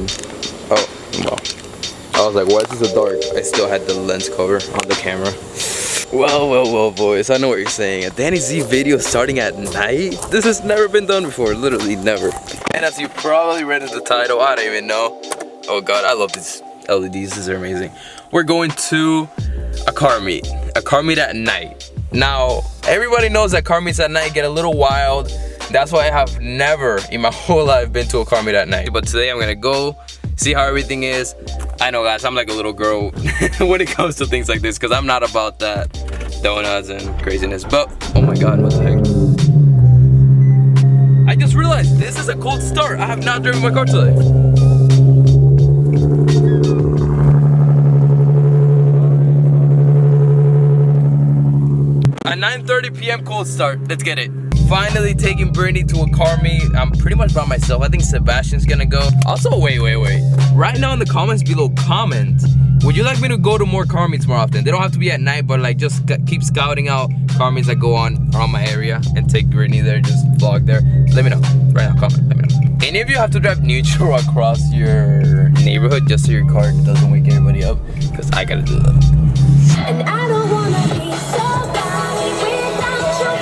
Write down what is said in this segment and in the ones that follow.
god. Oh, wow. I was like, why is this so dark? I still had the lens cover on the camera. Well, boys, I know what you're saying. A Danny Z video starting at night? This has never been done before, literally never. And as you probably read in the title, I don't even know. Oh god, I love these LEDs, these are amazing. We're going to a car meet at night. Now, everybody knows that car meets at night get a little wild. That's why I have never in my whole life been to a car meet at night. But today I'm gonna go, see how everything is. I know guys, I'm like a little girl when it comes to things like this because I'm not about that donuts and craziness. But, oh my god, what the heck? I just realized this is a cold start. I have not driven my car today. A 9:30 p.m. cold start. Let's get it. Finally taking Brittany to a car meet. I'm pretty much by myself. I think Sebastian's gonna go. Also, wait. Right now in the comments below, comment. Would you like me to go to more car meets more often? They don't have to be at night, but like just keep scouting out car meets that go on around my area and take Brittany there, just vlog there. Let me know. Right now, comment, let me know. Any of you have to drive neutral across your neighborhood just so your car doesn't wake everybody up? Because I gotta do that. And I don't wanna be somebody without your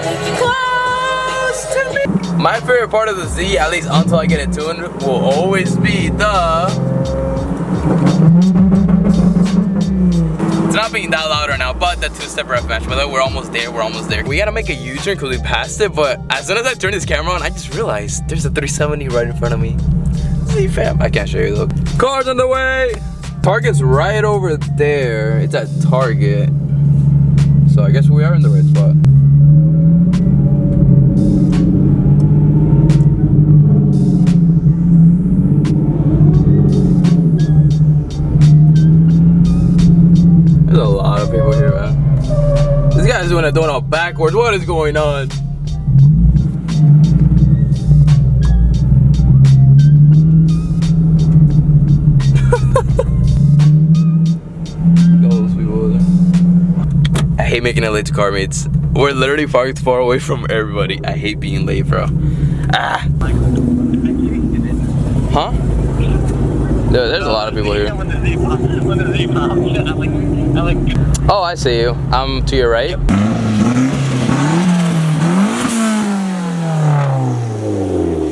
body close to me. My favorite part of the Z, at least until I get it tuned, will always be the... It's not being that loud right now, but the two-step ref match. But we're almost there, We gotta make a U-turn because we passed it, but as soon as I turn this camera on, I just realized there's a 370 right in front of me. Z fam, I can't show you though. Cars on the way! Target's right over there. It's at Target. So I guess we are in the right spot. There's a lot of people here, man. This guy's doing a donut backwards. What is going on? I hate making it late to car meets. We're literally parked far away from everybody. I hate being late, bro. Ah. Huh? There's a lot of people here. Oh, I see you. I'm to your right.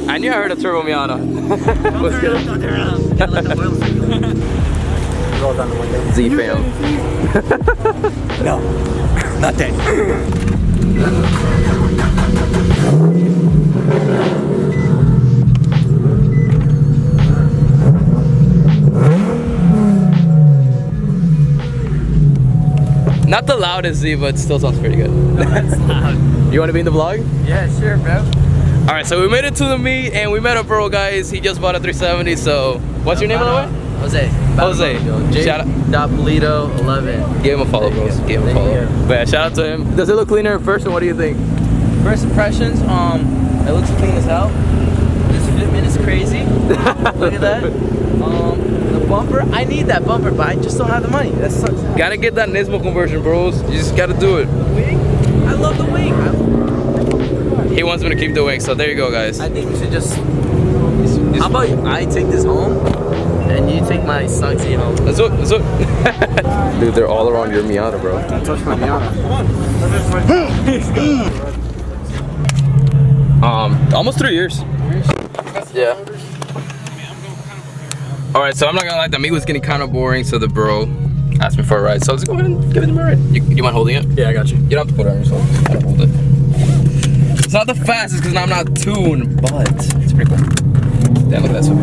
I knew I heard a turbo Miata. What's good? Roll down the window. Z fam. No, not that. Not the loudest Z, but it still sounds pretty good. No, it's loud. You want to be in the vlog? Yeah, sure, bro. All right, so we made it to the meet, and we met a bro, guys. He just bought a 370. So, what's your name, by the way? Jose. Shout out. Polito 11. Give him a follow, bros. Give him a follow. But yeah, shout out to him. Does it look cleaner in person? What do you think? First impressions, it looks clean as hell. This fitment is crazy. Look at that. The bumper, I need that bumper, but I just don't have the money. That sucks. Gotta get that Nismo conversion, bros. You just gotta do it. The wing? I love the wing. He wants me to keep the wing, so there you go, guys. I think we should just how about I take this home and you take my Suggsy home? Let's look. Dude, they're all around your Miata, bro. Don't touch my Miata. Almost 3 years. Yeah. All right, so I'm not gonna lie, the meet was getting kind of boring, so the bro asked me for a ride. So let's go ahead and give it a ride. You mind holding it? Yeah, I got you. You don't have to put it on yourself. Just gotta hold it. It's not the fastest because I'm not tuned, but it's pretty cool. Damn, look at that swim.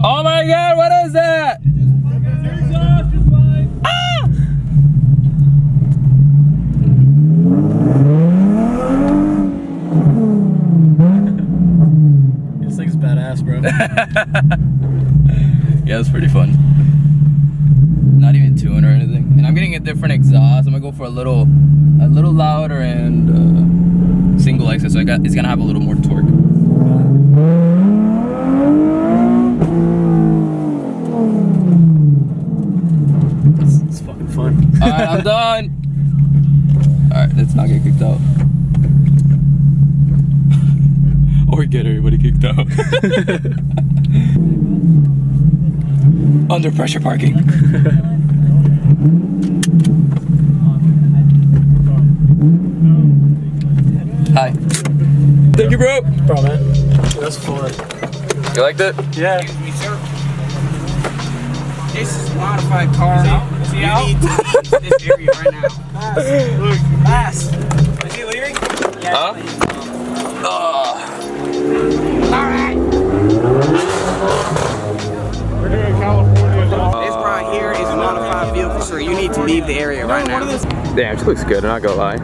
Oh my god, what is that? Ah! This thing's badass, bro. Yeah, it's pretty fun. Not even tuned or anything. And I'm getting a different exhaust. I'm gonna go for a little louder and single exit, so it's gonna have a little more torque. It's fucking fun. Alright, I'm done. Alright, let's not get kicked out. Or get everybody kicked out. Under pressure parking. Hi. Thank you, bro. Bro, man. That's fun. You liked it? Yeah. This is a modified car. You need to leave this area right now. Look, Bass. Is he leaving? Huh? Alright. We're doing California. This right here is a modified vehicle, sir. You need to leave the area right now. Damn, she looks good, I'm not gonna lie.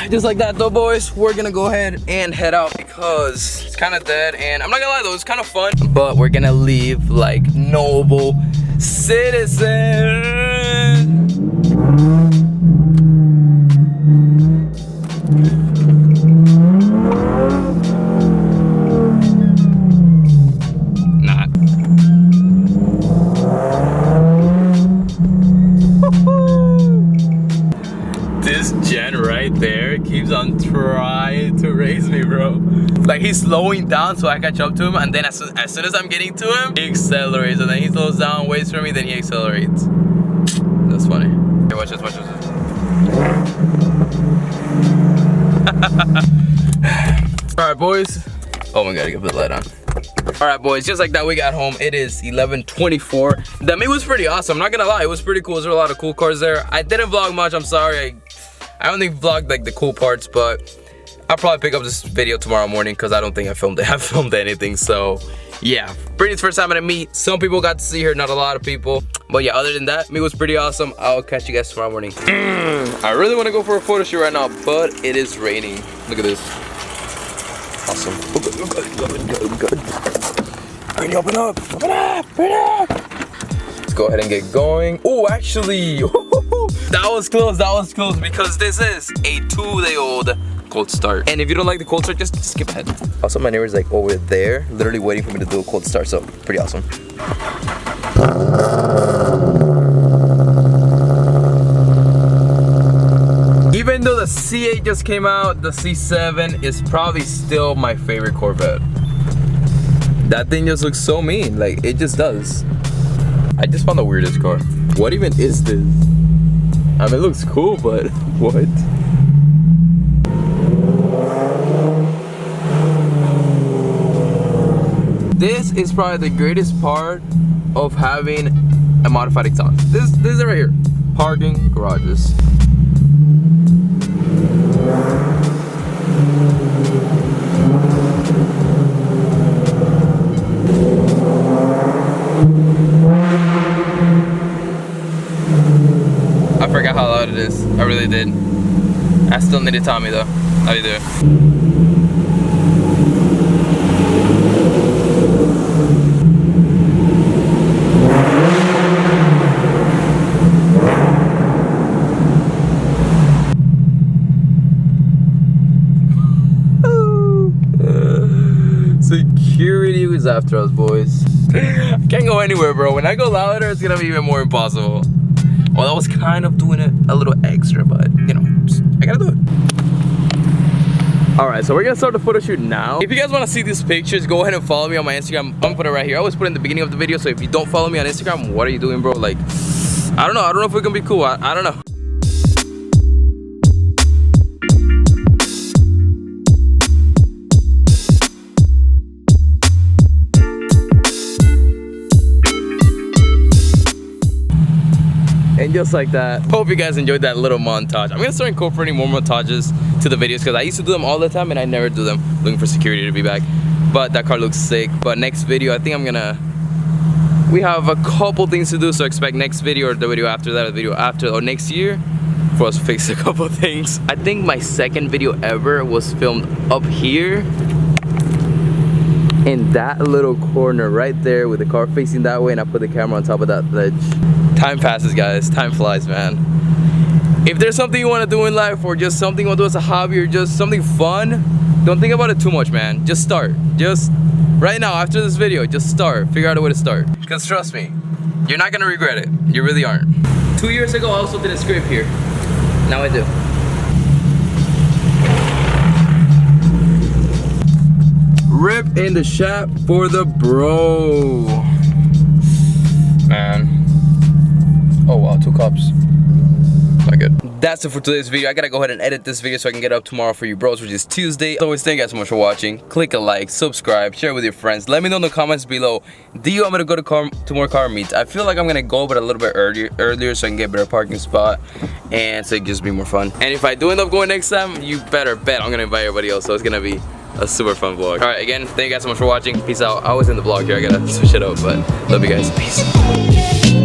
Just like that though, boys, we're gonna go ahead and head out because it's kind of dead, and I'm not gonna lie though, it's kind of fun, but we're gonna leave like noble citizens. Not. This gen right there keeps on trying to race me, bro. Like, he's slowing down so I catch up to him, and then as soon as I'm getting to him, he accelerates, and then he slows down, waits for me, then he accelerates. That's funny. Hey, watch this, watch this. Alright, boys. Oh my god, I gotta put the light on. Alright, boys, just like that, we got home. It is 11:24. The meet was pretty awesome, I'm not gonna lie. It was pretty cool. There were a lot of cool cars there. I didn't vlog much, I'm sorry. I only vlogged like the cool parts, but I'll probably pick up this video tomorrow morning because I don't think I filmed anything. So yeah, Brittany's first time at a meet. Some people got to see her, not a lot of people. But yeah, other than that, meet was pretty awesome. I'll catch you guys tomorrow morning. I really want to go for a photo shoot right now, but it is raining. Look at this. Awesome. Oh, good. Brittany, open up. Open up. Let's go ahead and get going. Oh, actually, that was close because this is a 2-day-old cold start. And if you don't like the cold start, just skip ahead. Also, my neighbor's like over there, literally waiting for me to do a cold start, so pretty awesome. Even though the C8 just came out, the C7 is probably still my favorite Corvette. That thing just looks so mean, like it just does. I just found the weirdest car. What even is this? I mean, it looks cool, but what? This is probably the greatest part of having a modified exhaust. This is it right here. Parking garages. I forgot how loud it is. I really did. I still need to tell me though. How you doing? Security was after us, boys. I can't go anywhere, bro. When I go louder, it's gonna be even more impossible. Well, I was kind of doing it a little extra, but you know, I gotta do it. All right, so we're gonna start the photo shoot now. If you guys wanna see these pictures, go ahead and follow me on my Instagram. I'm gonna put it right here. I always put it in the beginning of the video, so if you don't follow me on Instagram, what are you doing, bro? Like, I don't know if we're gonna be cool. I don't know. And just like that, hope you guys enjoyed that little montage. I'm gonna start incorporating more montages to the videos because I used to do them all the time and I never do them, looking for security to be back. But that car looks sick. But next video, I think we have a couple things to do, so expect next video or the video after that, or the video after, or next year for us to fix a couple things. I think my second video ever was filmed up here in that little corner right there with the car facing that way, and I put the camera on top of that ledge. Time passes, guys. Time flies, man. If there's something you want to do in life, or just something you want to do as a hobby, or just something fun, don't think about it too much, man. Just start. Just right now, after this video, just start. Figure out a way to start. Because trust me, you're not gonna regret it. You really aren't. 2 years ago, I also did a script here. Now I do. Rip in the shop for the bro. Man. Oh wow, 2 cups. Not good. That's it for today's video. I gotta go ahead and edit this video so I can get it up tomorrow for you bros, which is Tuesday. As always, thank you guys so much for watching. Click a like, subscribe, share with your friends. Let me know in the comments below. Do you want me to go to more car meets? I feel like I'm gonna go, but a little bit earlier so I can get a better parking spot and so it gives me more fun. And if I do end up going next time, you better bet I'm gonna invite everybody else. So it's gonna be a super fun vlog. Alright, again, thank you guys so much for watching. Peace out. I was in the vlog here. I gotta switch it up, but love you guys. Peace.